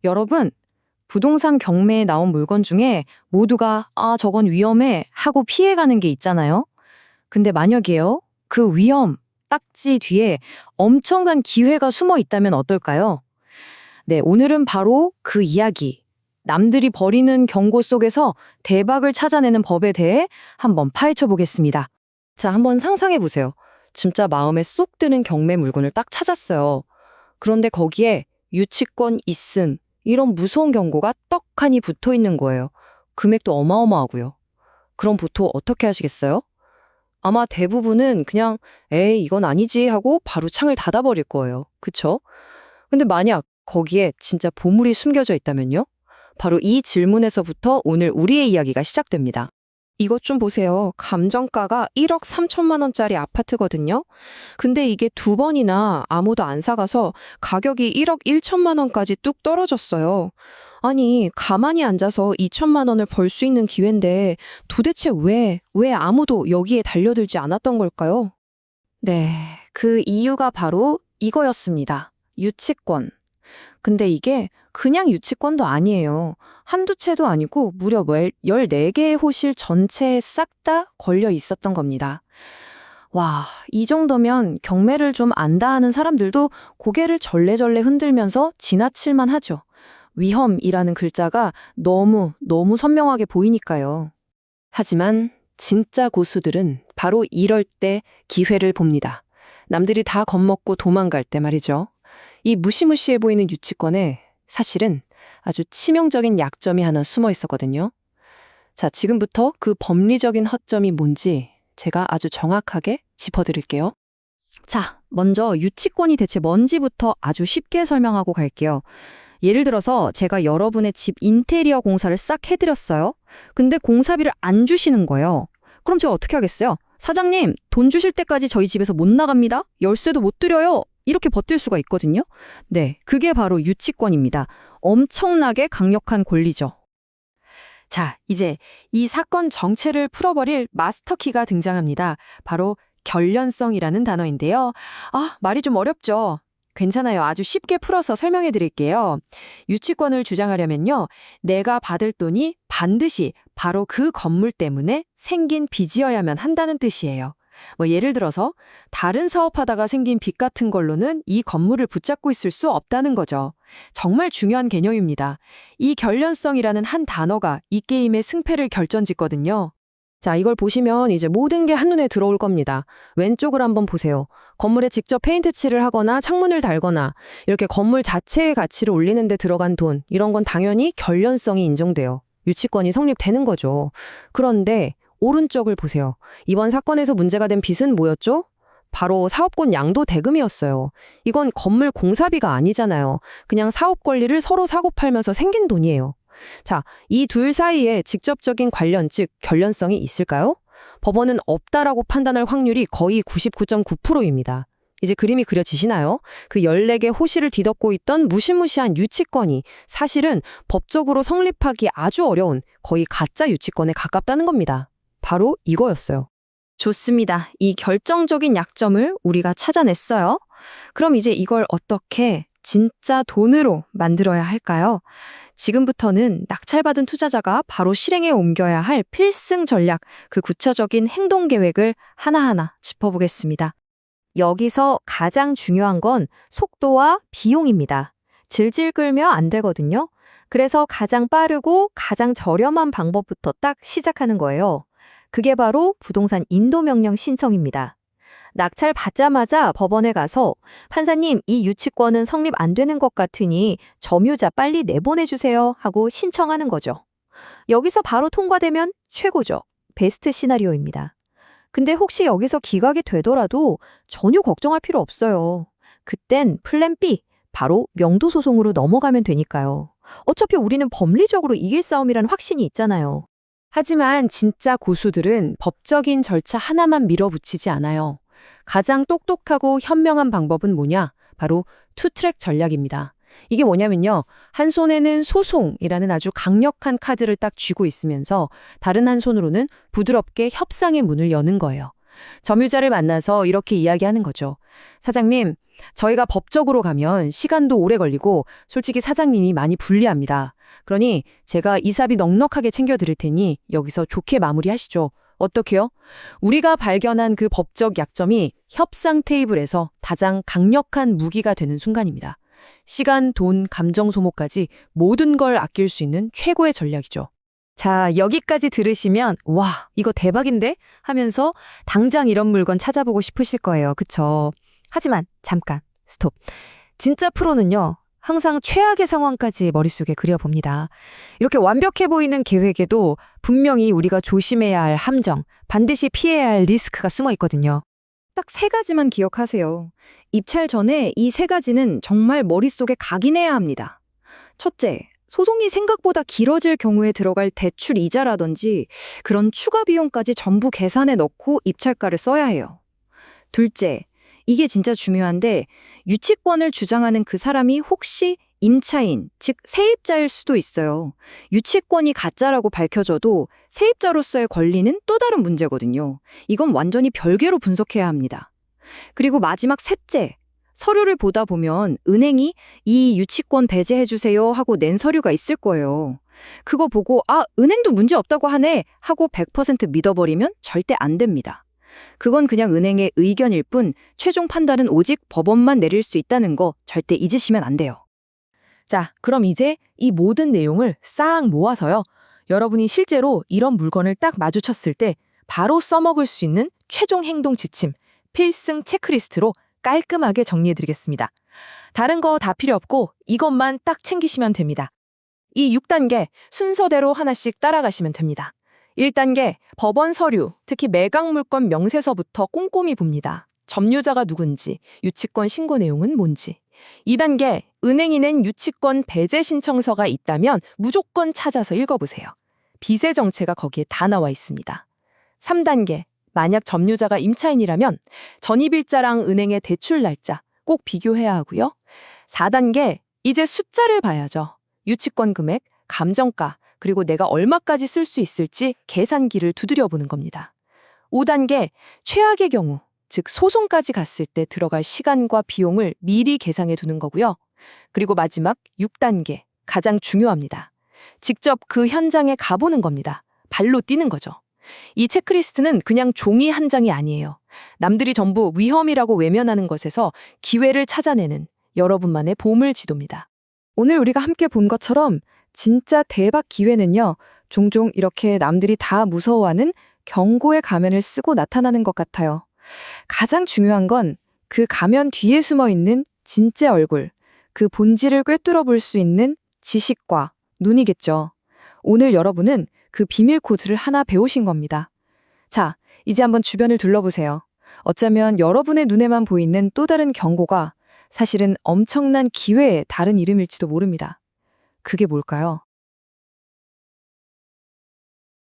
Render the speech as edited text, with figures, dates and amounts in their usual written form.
여러분, 부동산 경매에 나온 물건 중에 모두가 저건 위험해 하고 피해가는 게 있잖아요. 근데 만약이에요. 그 위험, 딱지 뒤에 엄청난 기회가 숨어 있다면 어떨까요? 네, 오늘은 바로 그 이야기. 남들이 버리는 경고 속에서 대박을 찾아내는 법에 대해 한번 파헤쳐 보겠습니다. 자, 한번 상상해 보세요. 진짜 마음에 쏙 드는 경매 물건을 딱 찾았어요. 그런데 거기에 유치권 있음, 이런 무서운 경고가 떡하니 붙어 있는 거예요. 금액도 어마어마하고요. 그럼 보통 어떻게 하시겠어요? 아마 대부분은 그냥 에이, 이건 아니지 하고 바로 창을 닫아버릴 거예요. 그쵸? 근데 만약 거기에 진짜 보물이 숨겨져 있다면요? 바로 이 질문에서부터 오늘 우리의 이야기가 시작됩니다. 이것 좀 보세요. 감정가가 1억 3천만 원짜리 아파트거든요. 근데 이게 두 번이나 아무도 안 사가서 가격이 1억 1천만 원까지 뚝 떨어졌어요. 아니, 가만히 앉아서 2천만 원을 벌 수 있는 기회인데 도대체 왜 아무도 여기에 달려들지 않았던 걸까요? 네, 그 이유가 바로 이거였습니다. 유치권. 근데 이게 그냥 유치권도 아니에요. 한두 채도 아니고 무려 14개의 호실 전체에 싹 다 걸려 있었던 겁니다. 와, 이 정도면 경매를 좀 안다 하는 사람들도 고개를 절레절레 흔들면서 지나칠만 하죠. 위험이라는 글자가 너무 선명하게 보이니까요. 하지만 진짜 고수들은 바로 이럴 때 기회를 봅니다. 남들이 다 겁먹고 도망갈 때 말이죠. 이 무시무시해 보이는 유치권에 사실은 아주 치명적인 약점이 하나 숨어 있었거든요. 자, 지금부터 그 법리적인 허점이 뭔지 제가 아주 정확하게 짚어드릴게요. 자, 먼저 유치권이 대체 뭔지부터 아주 쉽게 설명하고 갈게요. 예를 들어서 제가 여러분의 집 인테리어 공사를 싹 해드렸어요. 근데 공사비를 안 주시는 거예요. 그럼 제가 어떻게 하겠어요? 사장님, 돈 주실 때까지 저희 집에서 못 나갑니다. 열쇠도 못 드려요. 이렇게 버틸 수가 있거든요. 네, 그게 바로 유치권입니다. 엄청나게 강력한 권리죠. 자, 이제 이 사건 정체를 풀어버릴 마스터키가 등장합니다. 바로 결련성이라는 단어인데요. 말이 좀 어렵죠? 괜찮아요. 아주 쉽게 풀어서 설명해 드릴게요. 유치권을 주장하려면요. 내가 받을 돈이 반드시 바로 그 건물 때문에 생긴 빚이어야만 한다는 뜻이에요. 예를 들어서 다른 사업하다가 생긴 빚 같은 걸로는 이 건물을 붙잡고 있을 수 없다는 거죠. 정말 중요한 개념입니다. 이 결련성이라는 한 단어가 이 게임의 승패를 결정짓거든요. 자, 이걸 보시면 이제 모든 게 한눈에 들어올 겁니다. 왼쪽을 한번 보세요. 건물에 직접 페인트 칠을 하거나 창문을 달거나 이렇게 건물 자체의 가치를 올리는 데 들어간 돈, 이런 건 당연히 결련성이 인정돼요. 유치권이 성립되는 거죠. 그런데 오른쪽을 보세요. 이번 사건에서 문제가 된 빚은 뭐였죠? 바로 사업권 양도 대금이었어요. 이건 건물 공사비가 아니잖아요. 그냥 사업 권리를 서로 사고팔면서 생긴 돈이에요. 자, 이 둘 사이에 직접적인 관련, 즉 결련성이 있을까요? 법원은 없다라고 판단할 확률이 거의 99.9%입니다. 이제 그림이 그려지시나요? 그 14개 호실을 뒤덮고 있던 무시무시한 유치권이 사실은 법적으로 성립하기 아주 어려운 거의 가짜 유치권에 가깝다는 겁니다. 바로 이거였어요. 좋습니다. 이 결정적인 약점을 우리가 찾아냈어요. 그럼 이제 이걸 어떻게 진짜 돈으로 만들어야 할까요? 지금부터는 낙찰받은 투자자가 바로 실행에 옮겨야 할 필승 전략, 그 구체적인 행동 계획을 하나하나 짚어보겠습니다. 여기서 가장 중요한 건 속도와 비용입니다. 질질 끌면 안 되거든요. 그래서 가장 빠르고 가장 저렴한 방법부터 딱 시작하는 거예요. 그게 바로 부동산 인도명령 신청입니다. 낙찰 받자마자 법원에 가서 판사님, 이 유치권은 성립 안 되는 것 같으니 점유자 빨리 내보내주세요 하고 신청하는 거죠. 여기서 바로 통과되면 최고죠. 베스트 시나리오입니다. 근데 혹시 여기서 기각이 되더라도 전혀 걱정할 필요 없어요. 그땐 플랜 B, 바로 명도소송으로 넘어가면 되니까요. 어차피 우리는 법리적으로 이길 싸움이란 확신이 있잖아요. 하지만 진짜 고수들은 법적인 절차 하나만 밀어붙이지 않아요. 가장 똑똑하고 현명한 방법은 뭐냐? 바로 투트랙 전략입니다. 이게 뭐냐면요. 한 손에는 소송이라는 아주 강력한 카드를 딱 쥐고 있으면서 다른 한 손으로는 부드럽게 협상의 문을 여는 거예요. 점유자를 만나서 이렇게 이야기하는 거죠. 사장님, 저희가 법적으로 가면 시간도 오래 걸리고 솔직히 사장님이 많이 불리합니다. 그러니 제가 이사비 넉넉하게 챙겨드릴 테니 여기서 좋게 마무리하시죠. 어떻게요? 우리가 발견한 그 법적 약점이 협상 테이블에서 가장 강력한 무기가 되는 순간입니다. 시간, 돈, 감정 소모까지 모든 걸 아낄 수 있는 최고의 전략이죠. 자, 여기까지 들으시면 와, 이거 대박인데? 하면서 당장 이런 물건 찾아보고 싶으실 거예요. 그쵸? 하지만 잠깐, 스톱. 진짜 프로는요. 항상 최악의 상황까지 머릿속에 그려봅니다. 이렇게 완벽해 보이는 계획에도 분명히 우리가 조심해야 할 함정, 반드시 피해야 할 리스크가 숨어 있거든요. 딱 세 가지만 기억하세요. 입찰 전에 이 세 가지는 정말 머릿속에 각인해야 합니다. 첫째, 소송이 생각보다 길어질 경우에 들어갈 대출 이자라든지 그런 추가 비용까지 전부 계산에 넣고 입찰가를 써야 해요. 둘째, 이게 진짜 중요한데 유치권을 주장하는 그 사람이 혹시 임차인, 즉 세입자일 수도 있어요. 유치권이 가짜라고 밝혀져도 세입자로서의 권리는 또 다른 문제거든요. 이건 완전히 별개로 분석해야 합니다. 그리고 마지막 셋째, 서류를 보다 보면 은행이 이 유치권 배제해주세요 하고 낸 서류가 있을 거예요. 그거 보고 은행도 문제 없다고 하네 하고 100% 믿어버리면 절대 안 됩니다. 그건 그냥 은행의 의견일 뿐 최종 판단은 오직 법원만 내릴 수 있다는 거 절대 잊으시면 안 돼요. 자, 그럼 이제 이 모든 내용을 싹 모아서요. 여러분이 실제로 이런 물건을 딱 마주쳤을 때 바로 써먹을 수 있는 최종 행동 지침, 필승 체크리스트로 깔끔하게 정리해드리겠습니다. 다른 거 다 필요 없고 이것만 딱 챙기시면 됩니다. 이 6단계 순서대로 하나씩 따라가시면 됩니다. 1단계 법원 서류, 특히 매각 물건 명세서부터 꼼꼼히 봅니다. 점유자가 누군지, 유치권 신고 내용은 뭔지. 2단계 은행이 낸 유치권 배제 신청서가 있다면 무조건 찾아서 읽어보세요. 비세 정체가 거기에 다 나와 있습니다. 3단계 만약 점유자가 임차인이라면 전입일자랑 은행의 대출 날짜 꼭 비교해야 하고요. 4단계 이제 숫자를 봐야죠. 유치권 금액, 감정가, 그리고 내가 얼마까지 쓸 수 있을지 계산기를 두드려보는 겁니다. 5단계 최악의 경우, 즉 소송까지 갔을 때 들어갈 시간과 비용을 미리 계상해 두는 거고요. 그리고 마지막 6단계 가장 중요합니다. 직접 그 현장에 가보는 겁니다. 발로 뛰는 거죠. 이 체크리스트는 그냥 종이 한 장이 아니에요. 남들이 전부 위험이라고 외면하는 것에서 기회를 찾아내는 여러분만의 보물지도입니다. 오늘 우리가 함께 본 것처럼 진짜 대박 기회는요, 종종 이렇게 남들이 다 무서워하는 경고의 가면을 쓰고 나타나는 것 같아요. 가장 중요한 건 그 가면 뒤에 숨어 있는 진짜 얼굴, 그 본질을 꿰뚫어 볼 수 있는 지식과 눈이겠죠. 오늘 여러분은 그 비밀 코드를 하나 배우신 겁니다. 자, 이제 한번 주변을 둘러보세요. 어쩌면 여러분의 눈에만 보이는 또 다른 경고가 사실은 엄청난 기회의 다른 이름일지도 모릅니다. 그게 뭘까요?